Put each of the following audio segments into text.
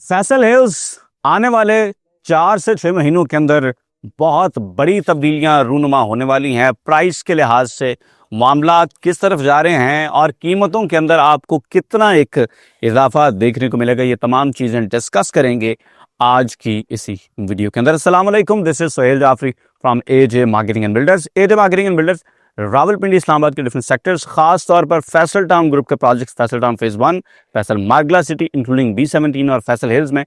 Faisal hills आने वाले 4 से 6 महीनों के अंदर बहुत बड़ी तब्दीलियां रूनुमा होने वाली हैं। प्राइस के लिहाज से मामला किस तरफ जा रहे हैं और कीमतों के अंदर आपको कितना एक इजाफा देखने को मिलेगा, ये तमाम चीज़ें डिस्कस करेंगे आज की इसी वीडियो के अंदर। अस्सलाम वालेकुम, this is Sohail Jafri from AJ marketing and builders. AJ marketing and builders Rawalpindi Islamabad के डिफरेंट सेक्टर्स, खास तौर पर फैसल टाउन ग्रुप के projects, Faisal town phase 1, Faisal Margalla city including B17 और फैसल हिल्स में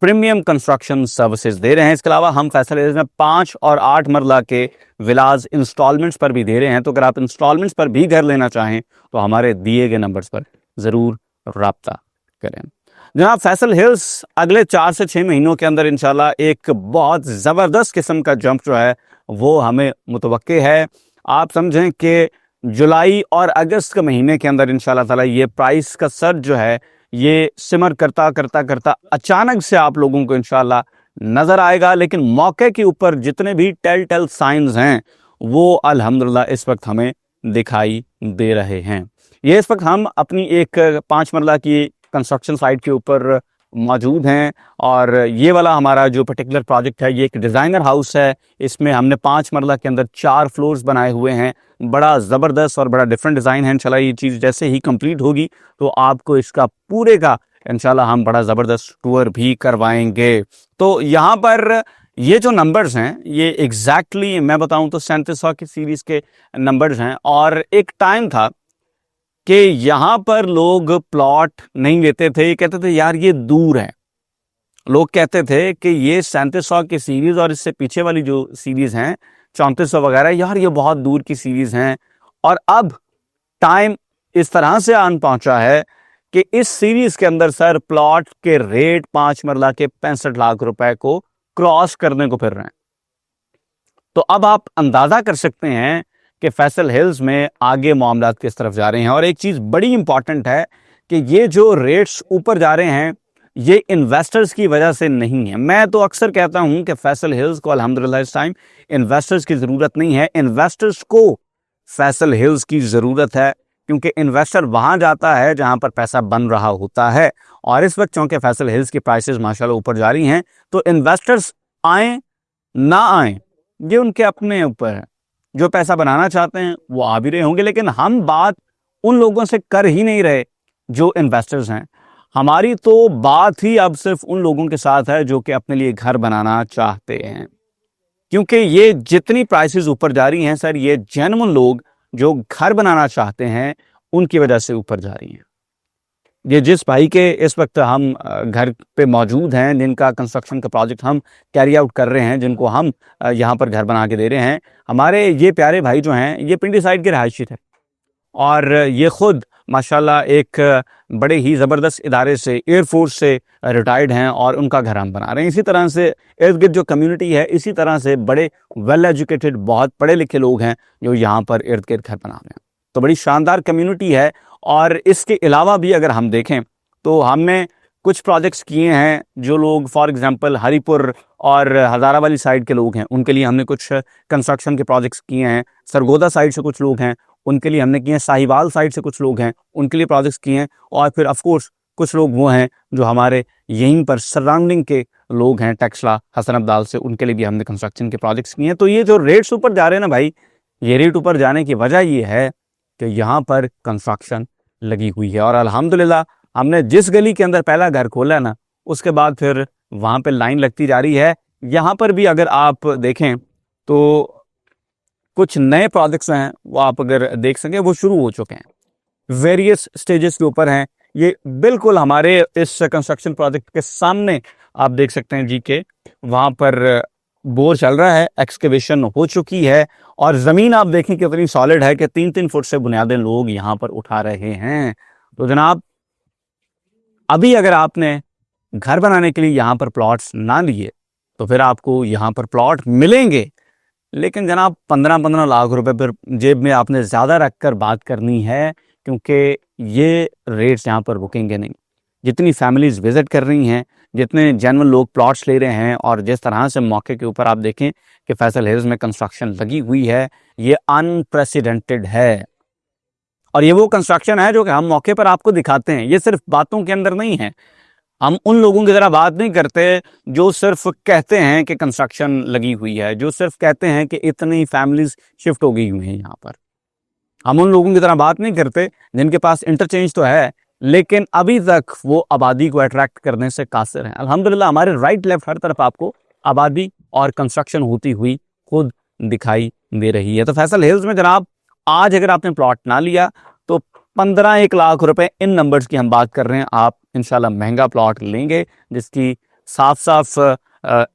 प्रीमियम कंस्ट्रक्शन सर्विसेज दे रहे हैं। इसके अलावा हम फैसल हिल्स में 5 और 8 मरला के विलाज इंस्टॉलमेंट्स पर भी दे रहे हैं। तो अगर आप इंस्टॉलमेंट्स पर भी घर लेना चाहें तो हमारे दिए गए नंबर्स पर ज़रूर रब्ता करें। जनाब, फैसल हिल्स अगले 4 से 6 महीनों के अंदर इंशाल्लाह एक बहुत ज़बरदस्त किस्म का जंप जो है वो हमें मुतवक्के है। आप समझें कि जुलाई और अगस्त के महीने के अंदर इंशाल्लाह ताला ये प्राइस का सर्ज जो है ये सिमर करता करता करता अचानक से आप लोगों को इंशाल्लाह नज़र आएगा। लेकिन मौके के ऊपर जितने भी टेल साइंस हैं वो अल्हम्दुलिल्लाह इस वक्त हमें दिखाई दे रहे हैं। ये इस वक्त हम अपनी एक 5 मरला की कंस्ट्रक्शन साइट के ऊपर मौजूद हैं और ये वाला हमारा जो पर्टिकुलर प्रोजेक्ट है ये एक डिज़ाइनर हाउस है। इसमें हमने 5 मरला के अंदर 4 फ्लोर्स बनाए हुए हैं। बड़ा ज़बरदस्त और बड़ा डिफरेंट डिज़ाइन है। इंशाल्लाह ये चीज़ जैसे ही कंप्लीट होगी तो आपको इसका पूरे का इंशाल्लाह हम बड़ा ज़बरदस्त टूर भी करवाएंगे। तो यहाँ पर ये जो नंबर्स हैं ये एग्जैक्टली मैं बताऊँ तो 3700 की सीरीज़ के नंबर्स हैं। और एक टाइम था कि यहाँ पर लोग प्लॉट नहीं लेते थे, ये कहते थे यार ये दूर है। लोग कहते थे कि ये 3700 की सीरीज़ और इससे पीछे वाली जो सीरीज़ हैं 3400 वगैरह, यार ये बहुत दूर की सीरीज़ हैं। और अब टाइम इस तरह से आन पहुंचा है कि इस सीरीज़ के अंदर सर प्लॉट के रेट 5 मरला के 65 लाख रुपए को क्रॉस करने को फिर रहे हैं। तो अब आप अंदाज़ा कर सकते हैं कि फैसल हिल्स में आगे मामला किस तरफ जा रहे हैं। और एक चीज़ बड़ी इंपॉर्टेंट है कि ये जो रेट्स ऊपर जा रहे हैं ये इन्वेस्टर्स की वजह से नहीं है। मैं तो अक्सर कहता हूं कि फैसल हिल्स को अल्हम्दुलिल्लाह इस टाइम इन्वेस्टर्स की ज़रूरत नहीं है, इन्वेस्टर्स को फैसल हिल्स की ज़रूरत है। क्योंकि इन्वेस्टर वहां जाता है जहां पर पैसा बन रहा होता है। और इस वक्त चूंकि फैसल हिल्स की प्राइसेस माशाल्लाह ऊपर जा रही हैं तो इन्वेस्टर्स आए ना आए ये उनके अपने ऊपर है। जो पैसा बनाना चाहते हैं वो आ भी रहे होंगे, लेकिन हम बात उन लोगों से कर ही नहीं रहे जो इन्वेस्टर्स हैं। हमारी तो बात ही अब सिर्फ उन लोगों के साथ है जो कि अपने लिए घर बनाना चाहते हैं। क्योंकि ये जितनी प्राइसेस ऊपर जा रही हैं सर, ये जेन्युइन लोग जो घर बनाना चाहते हैं उनकी वजह से ऊपर जा रही हैं। ये जिस भाई के इस वक्त हम घर पे मौजूद हैं, जिनका कंस्ट्रक्शन का प्रोजेक्ट हम कैरी आउट कर रहे हैं, जिनको हम यहाँ पर घर बना के दे रहे हैं, हमारे ये प्यारे भाई जो हैं ये पिंडी साइड के रहायशी थे और ये खुद माशाल्लाह एक बड़े ही ज़बरदस्त इदारे से, एयरफोर्स से रिटायर्ड हैं और उनका घर हम बना रहे हैं। इसी तरह से इर्द गिर्द जो कम्युनिटी है, इसी तरह से बड़े वेल एजुकेटेड बहुत पढ़े लिखे लोग हैं जो यहाँ पर इर्द गिर्द घर बना रहे हैं। तो बड़ी शानदार कम्युनिटी है। और इसके अलावा भी अगर हम देखें तो हमने कुछ प्रोजेक्ट्स किए हैं जो लोग फॉर एग्जांपल हरीपुर और हज़ारा वाली साइड के लोग हैं उनके लिए हमने कुछ कंस्ट्रक्शन के प्रोजेक्ट्स किए हैं। सरगोदा साइड से कुछ लोग हैं उनके लिए हमने किए हैं। साहिवाल साइड से कुछ लोग हैं उनके लिए प्रोजेक्ट्स किए हैं। और फिर ऑफ कोर्स कुछ लोग वो हैं जो हमारे यहीं पर सराउंडिंग के लोग हैं, टेक्सला हसन अब्दाल से, उनके लिए भी हमने कंस्ट्रक्शन के प्रोजेक्ट्स किए हैं। तो ये जो रेट्स ऊपर जा रहे हैं ना भाई, ये रेट ऊपर जाने की वजह ये है कि यहाँ पर कंस्ट्रक्शन लगी हुई है। और अल्हम्दुलिल्लाह हमने जिस गली के अंदर पहला घर खोला ना उसके बाद फिर वहाँ पे लाइन लगती जा रही है। यहाँ पर भी अगर आप देखें तो कुछ नए प्रोजेक्ट्स हैं वो आप अगर देख सकें वो शुरू हो चुके हैं, वेरियस स्टेजेस के ऊपर हैं। ये बिल्कुल हमारे इस कंस्ट्रक्शन प्रोजेक्ट के सामने आप देख सकते हैं जी के वहाँ पर बोर चल रहा है, एक्सकेवेशन हो चुकी है और ज़मीन आप देखें कितनी सॉलिड है कि 3-3 फुट से बुनियादें लोग यहाँ पर उठा रहे हैं। तो जनाब अभी अगर आपने घर बनाने के लिए यहाँ पर प्लॉट्स ना लिए तो फिर आपको यहाँ पर प्लॉट मिलेंगे, लेकिन जनाब 15-15 लाख रुपए पर जेब में आपने ज़्यादा रख कर बात करनी है। क्योंकि ये रेट्स यहाँ पर रुकेंगे नहीं। जितनी फैमिलीज़ विज़िट कर रही हैं, जितने जेन्युइन लोग प्लॉट्स ले रहे हैं और जिस तरह से मौके के ऊपर आप देखें कि फैसल हिल्स में कंस्ट्रक्शन लगी हुई है, ये अनप्रेसिडेंटेड है। और ये वो कंस्ट्रक्शन है जो कि हम मौके पर आपको दिखाते हैं, ये सिर्फ बातों के अंदर नहीं है। हम उन लोगों की तरह बात नहीं करते जो सिर्फ कहते हैं कि कंस्ट्रक्शन लगी हुई है, जो सिर्फ कहते हैं कि इतनी फैमिलीज शिफ्ट हो गई हुई हैं यहाँ पर। हम उन लोगों की तरह बात नहीं करते जिनके पास इंटरचेंज तो है लेकिन अभी तक वो आबादी को अट्रैक्ट करने से कासिर हैं। अल्हम्दुलिल्लाह हमारे राइट लेफ्ट हर तरफ आपको आबादी और कंस्ट्रक्शन होती हुई खुद दिखाई दे रही है। तो फैसल हिल्स में जनाब आज अगर आपने प्लॉट ना लिया तो 15-1 लाख रुपए इन नंबर्स की हम बात कर रहे हैं, आप इंशाल्लाह महंगा प्लॉट लेंगे, जिसकी साफ साफ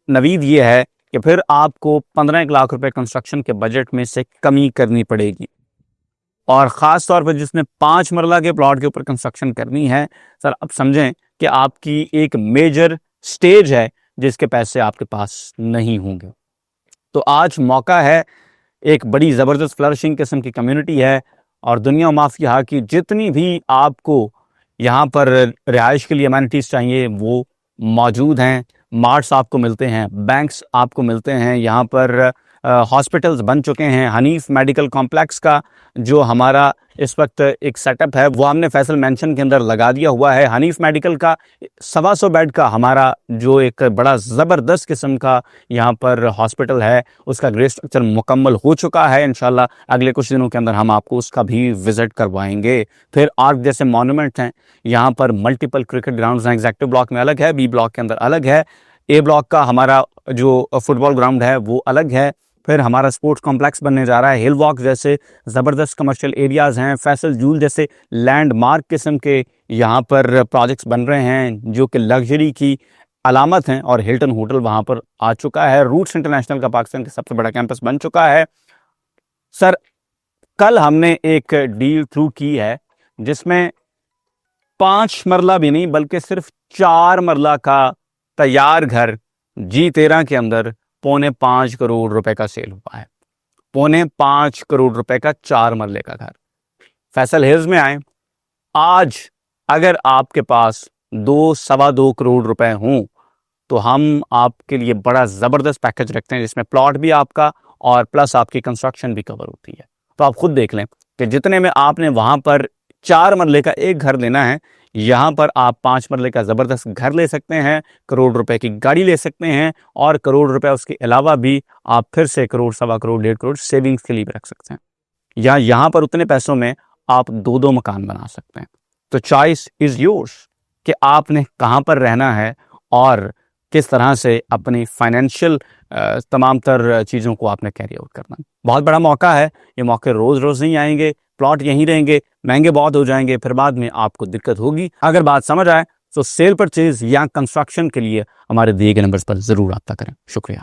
नवीद ये है कि फिर आपको 15-1 लाख रुपए कंस्ट्रक्शन के बजट में से कमी करनी पड़ेगी। और ख़ास तौर पर जिसने 5 मरला के प्लॉट के ऊपर कंस्ट्रक्शन करनी है, सर अब समझें कि आपकी एक मेजर स्टेज है जिसके पैसे आपके पास नहीं होंगे। तो आज मौका है, एक बड़ी ज़बरदस्त फ्लरिशिंग किस्म की कम्युनिटी है और दुनिया माफिया की जितनी भी आपको यहाँ पर रिहाइश के लिए अमेनिटीज़ चाहिए वो मौजूद हैं। मार्ट्स आपको मिलते हैं, बैंक्स आपको मिलते हैं, यहाँ पर हॉस्पिटल्स बन चुके हैं। हनीफ मेडिकल कॉम्प्लेक्स का जो हमारा इस वक्त एक सेटअप है वो हमने फैसल मेंशन के अंदर लगा दिया हुआ है। हनीफ मेडिकल का 125 बेड का हमारा जो एक बड़ा ज़बरदस्त किस्म का यहाँ पर हॉस्पिटल है उसका ग्रे स्ट्रक्चर मुकम्मल हो चुका है। इंशाल्लाह अगले कुछ दिनों के अंदर हम आपको उसका भी विज़िट करवाएंगे। फिर आर्क जैसे मॉन्यूमेंट्स हैं, यहाँ पर मल्टीपल क्रिकेट ग्राउंड्स हैं। एग्जेक्टिव ब्लॉक में अलग है, बी ब्लॉक के अंदर अलग है, ए ब्लॉक का हमारा जो फुटबॉल ग्राउंड है वो अलग है। फिर हमारा स्पोर्ट्स कॉम्प्लेक्स बनने जा रहा है। हिल वॉक जैसे ज़बरदस्त कमर्शियल एरियाज़ हैं। फैसल जूल जैसे लैंडमार्क किस्म के यहाँ पर प्रोजेक्ट्स बन रहे हैं जो कि लग्जरी की अलामत हैं और हिल्टन होटल वहाँ पर आ चुका है। रूट्स इंटरनेशनल का पाकिस्तान का सबसे बड़ा कैंपस बन चुका है। सर कल हमने एक डील थ्रू की है जिसमें 5 मरला भी नहीं बल्कि सिर्फ 4 मरला का तैयार घर G13 के अंदर 4.25 करोड़ रुपए का सेल हुआ है। 4.25 करोड़ रुपए का 4 मरले का घर। फैसल हिल्स में आए, आज अगर आपके पास 2-2.25 करोड़ रुपए हों तो हम आपके लिए बड़ा ज़बरदस्त पैकेज रखते हैं जिसमें प्लॉट भी आपका और प्लस आपकी कंस्ट्रक्शन भी कवर होती है। तो आप खुद देख लें कि जितने में आपने वहाँ पर 4 मरले का एक घर लेना है, यहाँ पर आप 5 मरले का ज़बरदस्त घर ले सकते हैं, करोड़ रुपए की गाड़ी ले सकते हैं और करोड़ रुपए उसके अलावा भी आप फिर से करोड़, 1.25 करोड़, 1.5 करोड़ सेविंग्स के लिए भी रख सकते हैं। या यहाँ पर उतने पैसों में आप 2-2 मकान बना सकते हैं। तो चॉइस इज़ योर्स कि आपने कहाँ पर रहना है और किस तरह से अपनी फाइनेंशियल तमाम तर चीज़ों को आपने कैरी आउट करना है। बहुत बड़ा मौका है, ये मौके रोज़ रोज़ नहीं आएंगे। प्लॉट यहीं रहेंगे, महंगे बहुत हो जाएंगे, फिर बाद में आपको दिक्कत होगी। अगर बात समझ आए तो सेल परचेज या कंस्ट्रक्शन के लिए हमारे दिए गए नंबर्स पर ज़रूर रब्ता करें। शुक्रिया।